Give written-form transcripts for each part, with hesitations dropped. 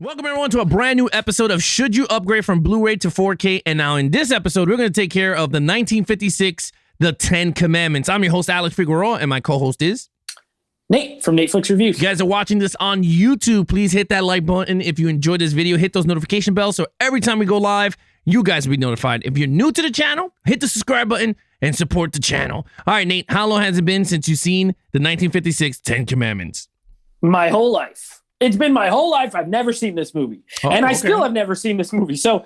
Welcome everyone to a brand new episode of Should You Upgrade from Blu-ray to 4K? And now in this episode, we're going to take care of the 1956, The 10 Commandments. I'm your host, Alex Figueroa, and my co-host is Nate from Netflix Reviews. If you guys are watching this on YouTube, please hit that like button. If you enjoyed this video, hit those notification bells so every time we go live, you guys will be notified. If you're new to the channel, hit the subscribe button and support the channel. All right, Nate, how long has it been since you've seen the 1956 10 Commandments? My whole life. It's been my whole life. I've never seen this movie. And I still have never seen this movie. So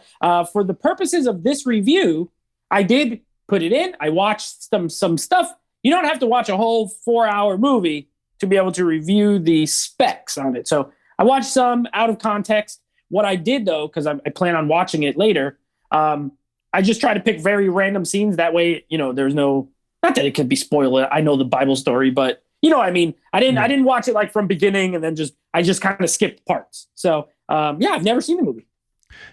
for the purposes of this review, I did put it in. I watched some stuff. You don't have to watch a whole 4-hour movie to be able to review the specs on it. So I watched some out of context. What I did, though, because I plan on watching it later, I just try to pick very random scenes. That way, you know, there's no, not that it could be spoiled. I know the Bible story, but you know what I mean? I didn't watch it like from beginning and then I just kind of skipped parts. So yeah, I've never seen the movie.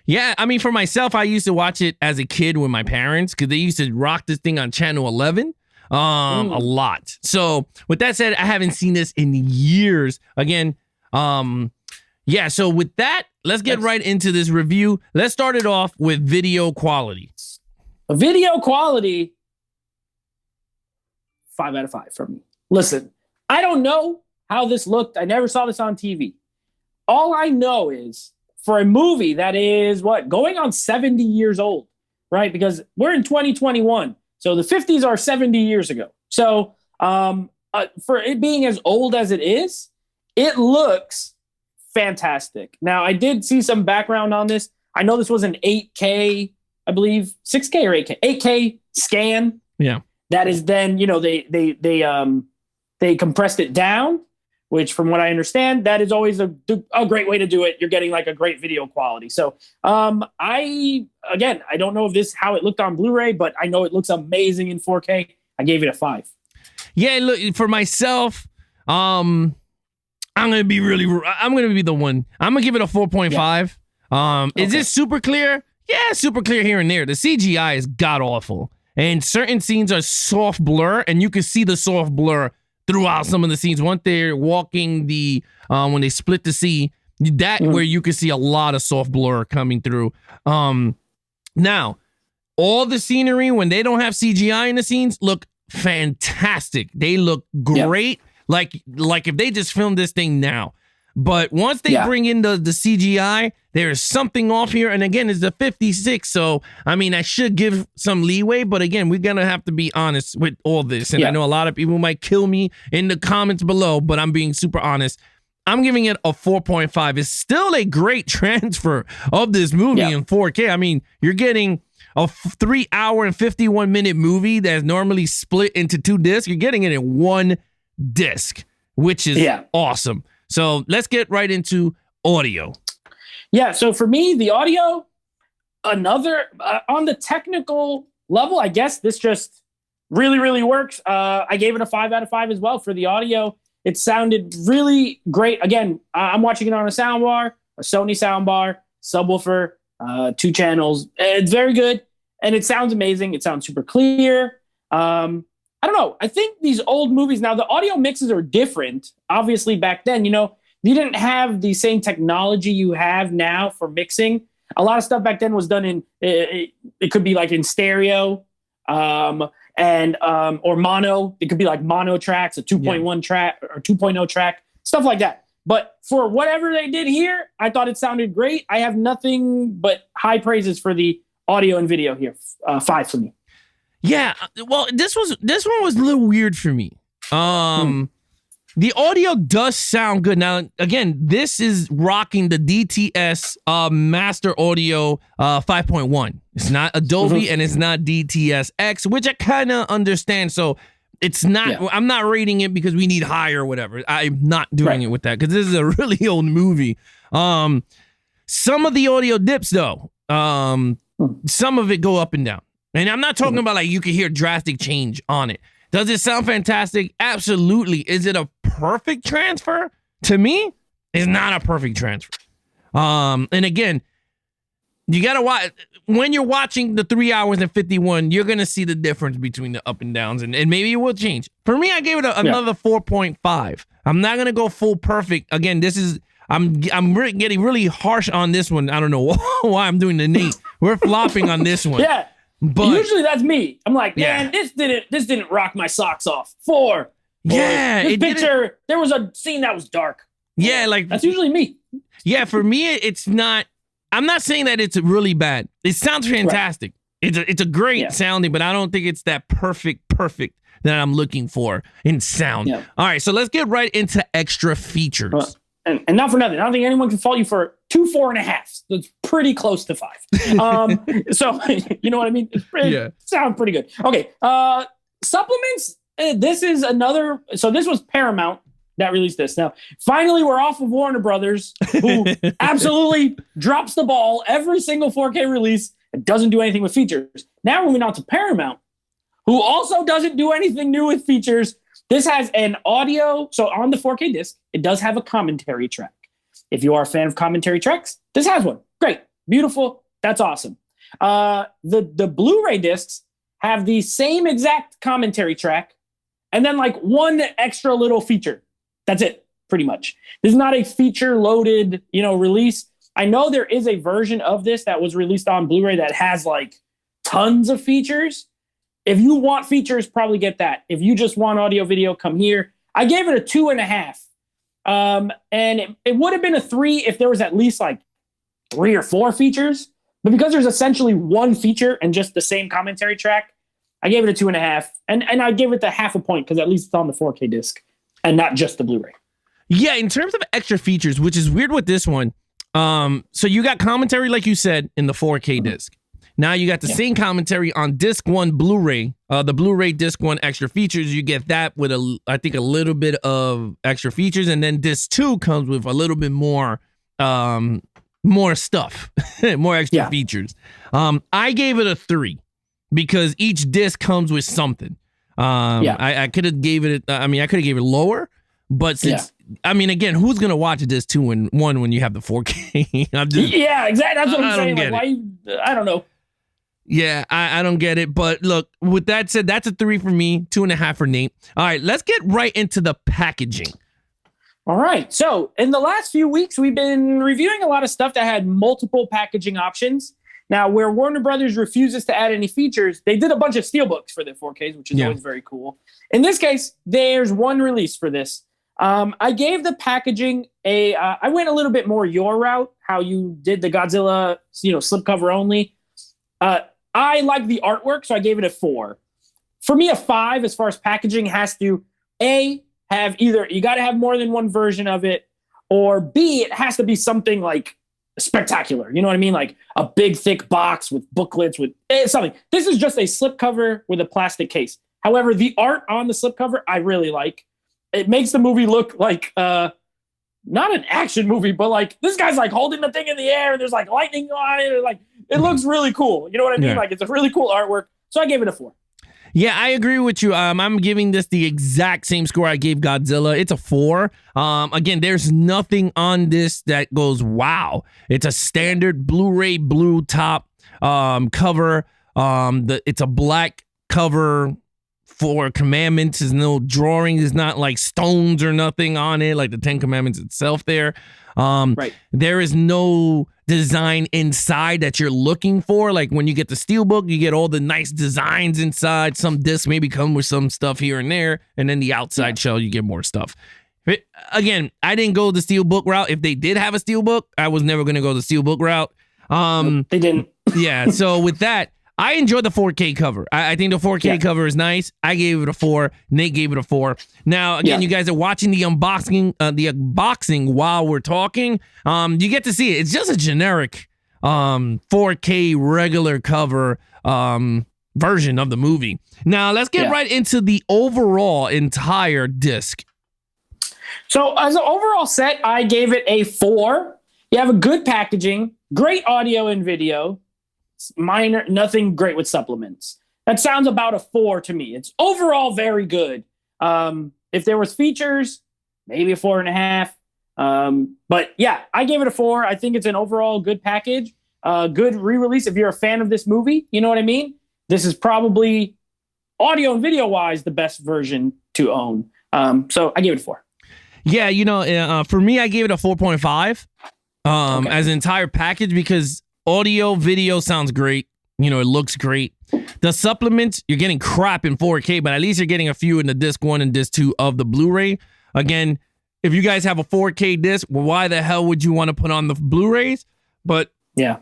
Yeah, I mean, for myself, I used to watch it as a kid with my parents because they used to rock this thing on Channel 11 a lot. So with that said, I haven't seen this in years. Again, yeah, so with that, let's get right into this review. Let's start it off with video quality. Video quality, 5 out of 5 from me. Listen, I don't know how this looked. I never saw this on TV. All I know is for a movie that is going on 70 years old, right? Because we're in 2021. So the 50s are 70 years ago. So for it being as old as it is, it looks fantastic. Now, I did see some background on this. I know this was an 8K, I believe, 6K or 8K, 8K scan. Yeah. That is then, you know, they compressed it down, which from what I understand, that is always a great way to do it. You're getting like a great video quality. So I don't know if how it looked on Blu-ray, but I know it looks amazing in 4K. I gave it a 5. Yeah, look, for myself, I'm going to be the one. I'm going to give it a 4.5. Okay. Is this super clear? Yeah, super clear here and there. The CGI is god-awful. And certain scenes are soft blur, and you can see the soft blur throughout some of the scenes. Once they're walking when they split the sea, where you can see a lot of soft blur coming through. Now, all the scenery, when they don't have CGI in the scenes, look fantastic. They look great. Yep. Like if they just filmed this thing now. But once they bring in the CGI, there's something off here. And again, it's the 56. So, I mean, I should give some leeway. But again, we're going to have to be honest with all this. And I know a lot of people might kill me in the comments below, but I'm being super honest. I'm giving it a 4.5. It's still a great transfer of this movie in 4K. I mean, you're getting a 3-hour and 51-minute movie that's normally split into 2 discs. You're getting it in 1 disc, which is awesome. So let's get right into audio. Yeah, so for me, the audio, on the technical level, I guess this just really, really works. I gave it a 5 out of 5 as well for the audio. It sounded really great. Again, I'm watching it on a soundbar, a Sony soundbar, subwoofer, 2 channels. It's very good, and it sounds amazing. It sounds super clear. I don't know. I think these old movies now, the audio mixes are different. Obviously, back then, you know, you didn't have the same technology you have now for mixing. A lot of stuff back then was done in, it could be like in stereo or mono. It could be like mono tracks, a 2.1 track or 2.0 track, stuff like that. But for whatever they did here, I thought it sounded great. I have nothing but high praises for the audio and video here. 5 for me. Yeah, well, this one was a little weird for me. The audio does sound good. Now, again, this is rocking the DTS Master Audio 5.1. It's not Adobe and it's not DTS-X, which I kind of understand. So it's not, I'm not rating it because we need high or whatever. I'm not doing it with that because this is a really old movie. Some of the audio dips, though, some of it go up and down. And I'm not talking about like you can hear drastic change on it. Does it sound fantastic? Absolutely. Is it a perfect transfer? To me, it's not a perfect transfer. And again, you gotta watch when you're watching the 3 hours and 51. You're gonna see the difference between the up and downs, and maybe it will change. For me, I gave it another 4.5. I'm not gonna go full perfect. Again, this is getting really harsh on this one. I don't know why I'm doing the Nate. We're flopping on this one. Yeah. But usually that's me. I'm like, man, this didn't rock my socks off. 4. Yeah. This picture, there was a scene that was dark. Yeah, like that's usually me. Yeah, for me, it's not. I'm not saying that it's really bad. It sounds fantastic. Right. It's a great sounding, but I don't think it's that perfect that I'm looking for in sound. Yeah. All right, so let's get right into extra features. And not for nothing, I don't think anyone can fault you for 2 4.5. That's pretty close to 5. So you know what I mean? Sounds pretty good. Okay, supplements. This is another. So this was Paramount that released this. Now, finally, we're off of Warner Brothers, who absolutely drops the ball every single 4K release and doesn't do anything with features. Now we're moving on to Paramount, who also doesn't do anything new with features. This has an audio. So on the 4K disc, it does have a commentary track. If you are a fan of commentary tracks, this has one. Great. Beautiful. That's awesome. The Blu-ray discs have the same exact commentary track and then like one extra little feature. That's it, pretty much. This is not a feature-loaded, release. I know there is a version of this that was released on Blu-ray that has like tons of features. If you want features, probably get that. If you just want audio video, come here. I gave it a 2.5. And it would have been a 3 if there was at least like 3 or 4 features. But because there's essentially one feature and just the same commentary track, I gave it a 2.5. And I gave it the 0.5 point because at least it's on the 4K disc and not just the Blu-ray. Yeah, in terms of extra features, which is weird with this one. So you got commentary, like you said, in the 4K disc. Now you got the same commentary on disc 1 Blu-ray, the Blu-ray disc 1 extra features. You get that with I think a little bit of extra features, and then disc 2 comes with a little bit more stuff, more extra features. I gave it a 3 because each disc comes with something. I could have gave it. I could have gave it lower, but since. Again, who's gonna watch this 2 and 1 when you have the 4K? Exactly. That's what I'm saying. Like, why? I don't know. Yeah, I don't get it. But look, with that said, that's a 3 for me, 2.5 for Nate. All right, let's get right into the packaging. All right. So in the last few weeks, we've been reviewing a lot of stuff that had multiple packaging options. Now, where Warner Brothers refuses to add any features, they did a bunch of steelbooks for their 4Ks, which is always very cool. In this case, there's one release for this. I gave the packaging I went a little bit more your route, how you did the Godzilla, slipcover only. I like the artwork, so I gave it a 4. For me, a 5 as far as packaging has to have either you got to have more than one version of it, or B, it has to be something like spectacular. You know what I mean? Like a big thick box with booklets with something. This is just a slipcover with a plastic case. However, the art on the slipcover I really like. It makes the movie look like not an action movie, but like this guy's like holding the thing in the air and there's like lightning on it. Like it looks really cool. You know what I mean? Yeah. Like it's a really cool artwork. So I gave it a 4. Yeah, I agree with you. I'm giving this the exact same score I gave Godzilla. It's a 4. Again, there's nothing on this that goes wow. It's a standard Blu-ray blue top cover. It's a black cover. For commandments, there's no drawing, there's not like stones or nothing on it, like the 10 Commandments itself there. Right. There is no design inside that you're looking for. Like when you get the steelbook, you get all the nice designs inside. Some discs maybe come with some stuff here and there, and then the outside shell, you get more stuff. Again, I didn't go the steelbook route. If they did have a steelbook, I was never going to go the steelbook route. They didn't. Yeah, so with that, I enjoyed the 4K cover. I think the 4K cover is nice. I gave it a 4. Nate gave it a 4. Now, again, you guys are watching the unboxing while we're talking. You get to see it. It's just a generic 4K regular cover version of the movie. Now, let's get right into the overall entire disc. So, as an overall set, I gave it a 4. You have a good packaging, great audio and video. Minor, nothing great with supplements. That sounds about a 4 to me. It's overall very good. If there was features, maybe a 4.5. But yeah, I gave it a 4. I think it's an overall good package. Good re-release. If you're a fan of this movie, you know what I mean? This is probably audio and video wise the best version to own. So I gave it a 4. Yeah, for me, I gave it a 4.5 as an entire package because audio, video sounds great. It looks great. The supplements, you're getting crap in 4K, but at least you're getting a few in the disc 1 and disc 2 of the Blu-ray. Again, if you guys have a 4K disc, well, why the hell would you want to put on the Blu-rays? But yeah,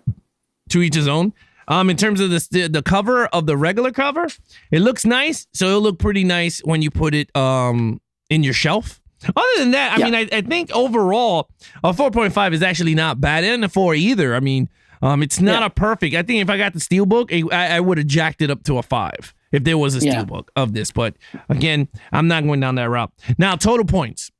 to each his own. In terms of the cover of the regular cover, it looks nice. So it'll look pretty nice when you put it in your shelf. Other than that, I mean, I think overall a 4.5 is actually not bad, and a 4 either. I mean, it's not a perfect. I think if I got the Steelbook, I would have jacked it up to a 5 if there was a Steelbook of this. But again, I'm not going down that route. Now, total points.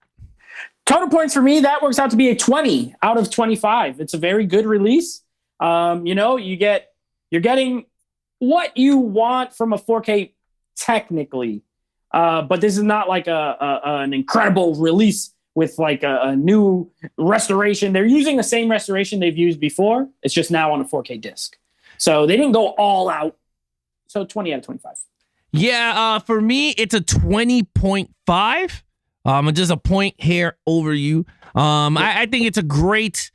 Total points for me, that works out to be a 20 out of 25. It's a very good release. You're getting what you want from a 4K technically. But this is not like an incredible release with like a new restoration. They're using the same restoration they've used before. It's just now on a 4K disc. So they didn't go all out. So 20 out of 25. Yeah, for me, it's a 20.5. Just a point here over you. I think it's a great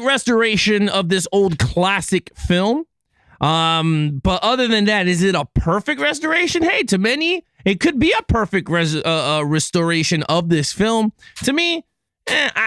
restoration of this old classic film. But other than that, is it a perfect restoration? Hey, to many, it could be a perfect restoration of this film. To me,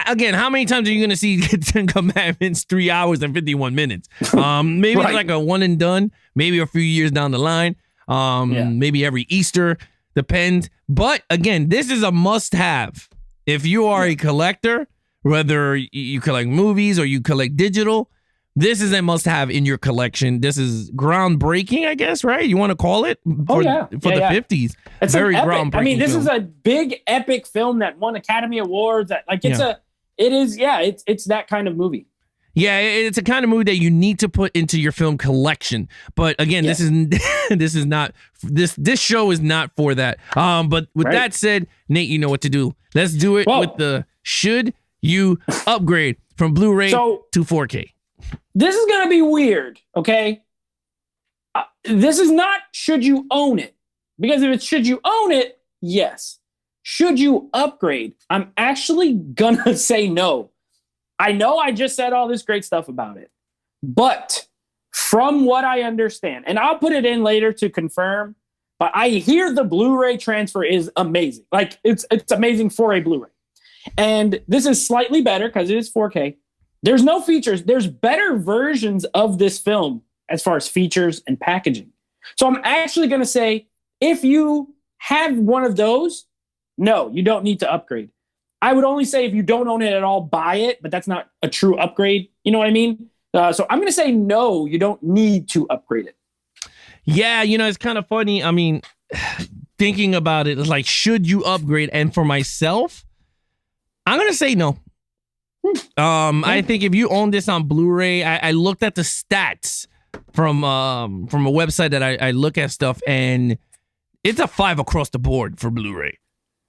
again, how many times are you going to see 10 Commandments 3 hours and 51 minutes? Maybe it's like a one and done, maybe a few years down the line, maybe every Easter, depends. But again, this is a must-have. If you are a collector, whether you collect movies or you collect digital, this is a must-have in your collection. This is groundbreaking, I guess, right? You want to call it? For the 50s. It's very groundbreaking. I mean, this is a big, epic film that won Academy Awards. It's that kind of movie. Yeah, it's a kind of movie that you need to put into your film collection. But again, this show is not for that. But with that said, Nate, you know what to do. Let's do it with the should you upgrade from Blu-ray to 4K. This is going to be weird, okay? This is not should you own it. Because if it's should you own it, yes. Should you upgrade? I'm actually going to say no. I know I just said all this great stuff about it. But from what I understand, and I'll put it in later to confirm, but I hear the Blu-ray transfer is amazing. Like, it's amazing for a Blu-ray. And this is slightly better because it is 4K. There's no features. There's better versions of this film as far as features and packaging. So I'm actually going to say, if you have one of those, no, you don't need to upgrade. I would only say if you don't own it at all, buy it, but that's not a true upgrade. You know what I mean? So I'm going to say no, you don't need to upgrade it. Yeah, it's kind of funny. I mean, thinking about it, it's like, should you upgrade? And for myself, I'm going to say no. I think if you own this on Blu-ray, I looked at the stats from a website that I look at stuff, and it's a 5 across the board for Blu-ray.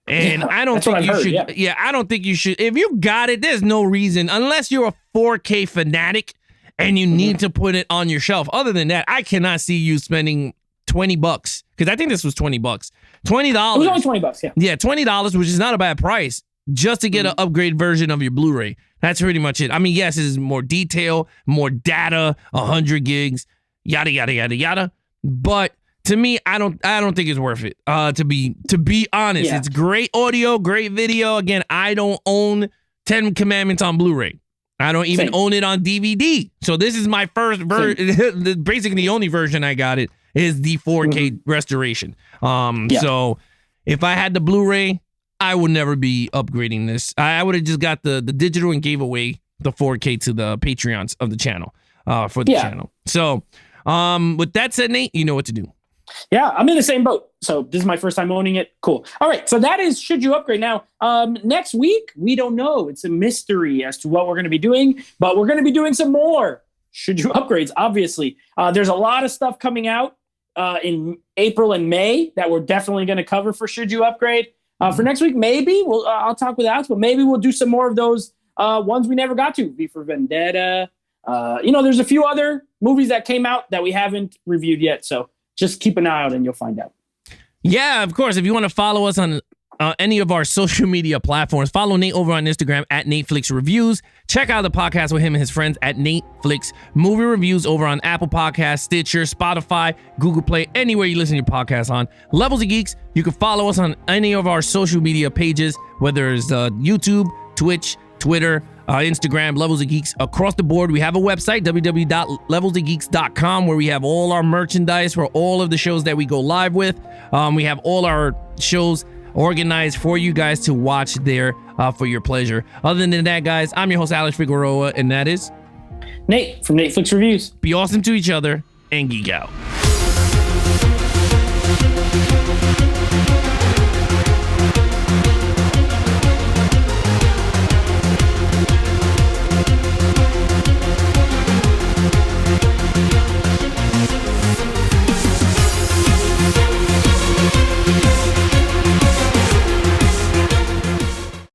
And I don't think you should. Yeah, I don't think you should. If you got it, there's no reason, unless you're a 4K fanatic and you need to put it on your shelf. Other than that, I cannot see you spending $20 because I think this was $20. $20. It was only $20. Yeah. Yeah, $20, which is not a bad price, just to get an upgrade version of your Blu-ray. That's pretty much it. I mean, yes, it's more detail, more data, 100 gigs, yada yada yada yada. But to me, I don't think it's worth it. To be honest, it's great audio, great video. Again, I don't own 10 Commandments on Blu-ray. I don't even own it on DVD. So this is my first version. Basically, the only version I got it is the 4K restoration. So if I had the Blu-ray, I would never be upgrading this. I would have just got the digital and gave away the 4K to the Patreons of the channel for the channel. So with that said, Nate, you know what to do. Yeah, I'm in the same boat. So this is my first time owning it. Cool. All right. So that is should you upgrade. Now, next week, we don't know. It's a mystery as to what we're going to be doing, but we're going to be doing some more should you upgrades, obviously. There's a lot of stuff coming out in April and May that we're definitely going to cover for should you upgrade. For next week, maybe I'll talk with Alex, but maybe we'll do some more of those ones we never got to. V for Vendetta. There's a few other movies that came out that we haven't reviewed yet. So just keep an eye out and you'll find out. Yeah, of course. If you want to follow us on any of our social media platforms. Follow Nate over on Instagram at NateFlixReviews. Check out the podcast with him and his friends at NateFlix Movie Reviews over on Apple Podcasts, Stitcher, Spotify, Google Play, anywhere you listen to your podcast on. Levels of Geeks, you can follow us on any of our social media pages, whether it's YouTube, Twitch, Twitter, Instagram, Levels of Geeks, across the board. We have a website, www.levelsofgeeks.com, where we have all our merchandise for all of the shows that we go live with. We have all our shows organized for you guys to watch there for your pleasure. Other than that, guys, I'm your host, Alex Figueroa, and that is Nate from Netflix Reviews. Be awesome to each other and geek out.